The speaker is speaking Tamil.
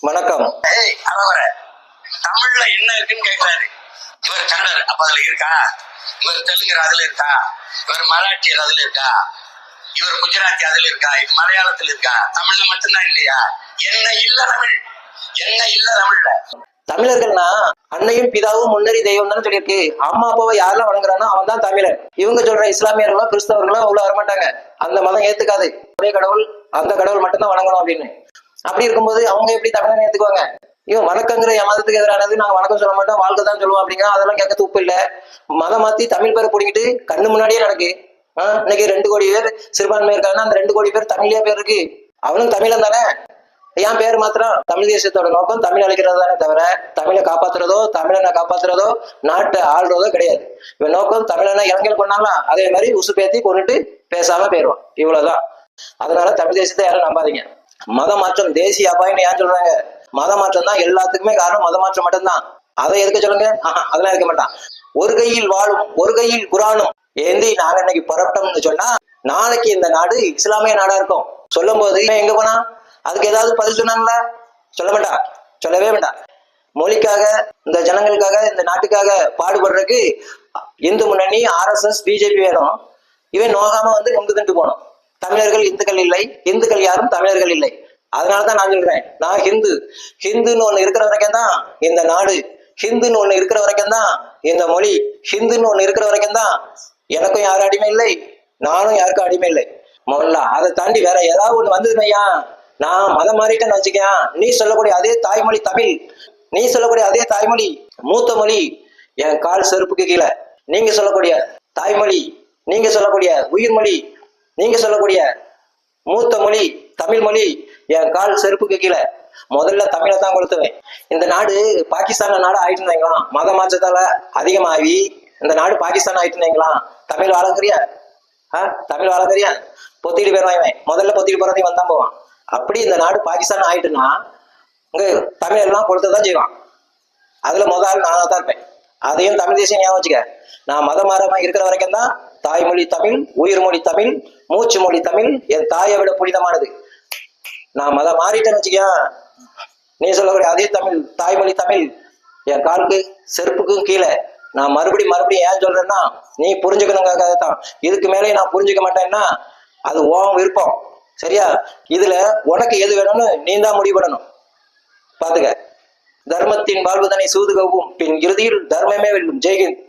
வணக்கம். தமிழ்ல என்ன இருக்குன்னு கேட்கிறாரு. இவர் கன்னடர், அப்ப அதுல இருக்கா? இவர் தெலுங்கு அதுல இருக்கா? இவர் மராட்டியர் அதுல இருக்கா? இவர் குஜராத்தி அதுல இருக்கா? இது மலையாளத்துல இருக்கா? தமிழ்ல மட்டும்தான் இல்லையா? என்ன இல்ல தமிழ்? என்ன இல்ல தமிழ்ல? தமிழர்கள்னா அன்னையும் பிதாவும் முன்னறி தெய்வம் தானே சொல்லியிருக்கு. அம்மா அப்பாவை யாரெல்லாம் வணங்குறானோ அவன் தான் தமிழன். இவங்க சொல்ற இஸ்லாமியர்களும் கிறிஸ்தவர்களும் அவ்வளவு வரமாட்டாங்க. அந்த மதம் ஏத்துக்காது. ஒரே கடவுள், அந்த கடவுள் மட்டும்தான் வணங்கணும் அப்படின்னு. அப்படி இருக்கும்போது அவங்க எப்படி தமிழனை ஏத்துக்குவாங்க? இவன் வணக்கங்கிற என் மதத்துக்கு எதிரானது, நாங்க வணக்கம் சொல்ல மாட்டோம், வாழ்க்கை தான் சொல்லுவோம் அப்படிங்க. அதெல்லாம் கேட்க துப்பு இல்ல. மதம் மாத்தி தமிழ் பேரை பிடிக்கிட்டு கண்ணு முன்னாடியே நடக்கு. இன்னைக்கு 2 கோடி பேர் சிறுபான்மை இருக்காங்கன்னா அந்த 2 கோடி பேர் தமிழ்லயே பேர் இருக்கு. அவனும் தமிழன் தானே. ஏன் பேர் மாத்திரம்? தமிழ் தேசியத்தோட நோக்கம் தமிழ் அழிக்கிறது தானே தவிர தமிழை காப்பாத்துறதோ தமிழனை காப்பாத்துறதோ நாட்டை ஆள்றதோ கிடையாது. இவன் நோக்கம் தமிழனை இளைஞர்கள் கொண்டாங்களா அதே மாதிரி உசுப்பேத்தி கொண்டுட்டு பேசாம போயிடுவான். இவ்வளவுதான். அதனால தமிழ் தேசியத்தை யாரும் நம்பாதீங்க. மத மாற்றம் தேசிய அபாயம்னு ஏன் சொல்றாங்க? மத மாற்றம் தான் எல்லாத்துக்குமே காரணம். மத மாற்றம் மட்டும்தான். அதை எதுக்க சொல்லுங்க? அதெல்லாம் இருக்க மாட்டான். ஒரு கையில் வாழும் ஒரு கையில் குரானும் ஏந்தி நாங்க இன்னைக்கு புறப்பட்டோம்னு சொன்னா நாளைக்கு இந்த நாடு இஸ்லாமிய நாடா இருக்கும். சொல்லும் போது எங்க போனா அதுக்கு ஏதாவது பதில் சொன்னாங்களா? சொல்ல மாட்டா, சொல்லவே வேண்டாம். மொழிக்காக, இந்த ஜனங்களுக்காக, இந்த நாட்டுக்காக பாடுபடுறதுக்கு இந்து முன்னணி, RSS, BJP வேணும். இவன் நோகாம வந்து நொங்கு போனோம். தமிழர்கள் இந்துக்கள் இல்லை, இந்துக்கள் யாரும் தமிழர்கள் இல்லை. அதனாலதான் நான் சொல்றேன், நான் ஹிந்துன்னு ஒண்ணு இருக்கிற வரைக்கும் தான் இந்த நாடு, ஹிந்துன்னு ஒண்ணு இருக்கிற வரைக்கும் தான் இந்த மொழி, ஹிந்துன்னு ஒண்ணு இருக்கிற வரைக்கும் தான் எனக்கும் யாரும் அடிமை இல்லை, நானும் யாருக்கும் அடிமை இல்லை. முதல்ல அதை தாண்டி வேற ஏதாவது ஒண்ணு வந்ததுமையா நான் மதம் மாறிட்டேன்னு வச்சுக்கேன். நீ சொல்லக்கூடிய அதே தாய்மொழி தமிழ், நீ சொல்லக்கூடிய அதே தாய்மொழி மூத்த மொழி என் கால் செருப்புக்கு கீழே. நீங்க சொல்லக்கூடிய தாய்மொழி, நீங்க சொல்லக்கூடிய உயிர்மொழி, நீங்க சொல்லக்கூடிய மூத்த மொழி தமிழ் மொழி என் கால் செருப்புக்கு கீழே. முதல்ல தமிழை தான் கொளுத்துவேன். இந்த நாடு பாகிஸ்தான் நாடு ஆயிட்டு இருந்தாங்களாம். மத மாற்றத்தால அதிகமாகி இந்த நாடு பாகிஸ்தான் ஆயிட்டு இருந்தாங்களாம். தமிழ் வாழக்கிறியா? தமிழ் வாழக்கிறியா? பொத்திட்டு போயிடுவான். முதல்ல பொத்திட்டு போறதையும் வந்தான் போவான். அப்படி இந்த நாடு பாகிஸ்தான் ஆயிட்டுன்னா இங்க தமிழ் எல்லாம் கொடுத்துதான் செய்வான். அதுல முதல் நானா தான் இருப்பேன். அதையும் தமிழ் தேசியம் ஞாபகம் வச்சுக்க. நான் மதம் மாறமா இருக்கிற வரைக்கும் தான் தாய்மொழி தமிழ், உயிர் மொழி தமிழ், மூச்சு மொழி தமிழ் என் தாயை விட புனிதமானது. நான் மதம் மாறிட்டேன்னு வச்சுக்க, நீ சொல்லக்கூடிய அதே தமிழ் தாய்மொழி தமிழ் என் காலுக்கு செருப்புக்கும் கீழே. நான் மறுபடியும் ஏன் சொல்றேன்னா நீ புரிஞ்சுக்கணுங்கிறதுக்காக தான். இதுக்கு மேலே நான் புரிஞ்சுக்க மாட்டேன்னா அது உன் விருப்பம். சரியா? இதுல உனக்கு எது வேணும்னு நீ தான் முடிவு பண்ணணும். பாத்துக்க. தர்மத்தின் வாழ்வுதனை சூதுகவும் பின் இறுதியில் தர்மமே வெல்லும். ஜெய்ஹிந்த்.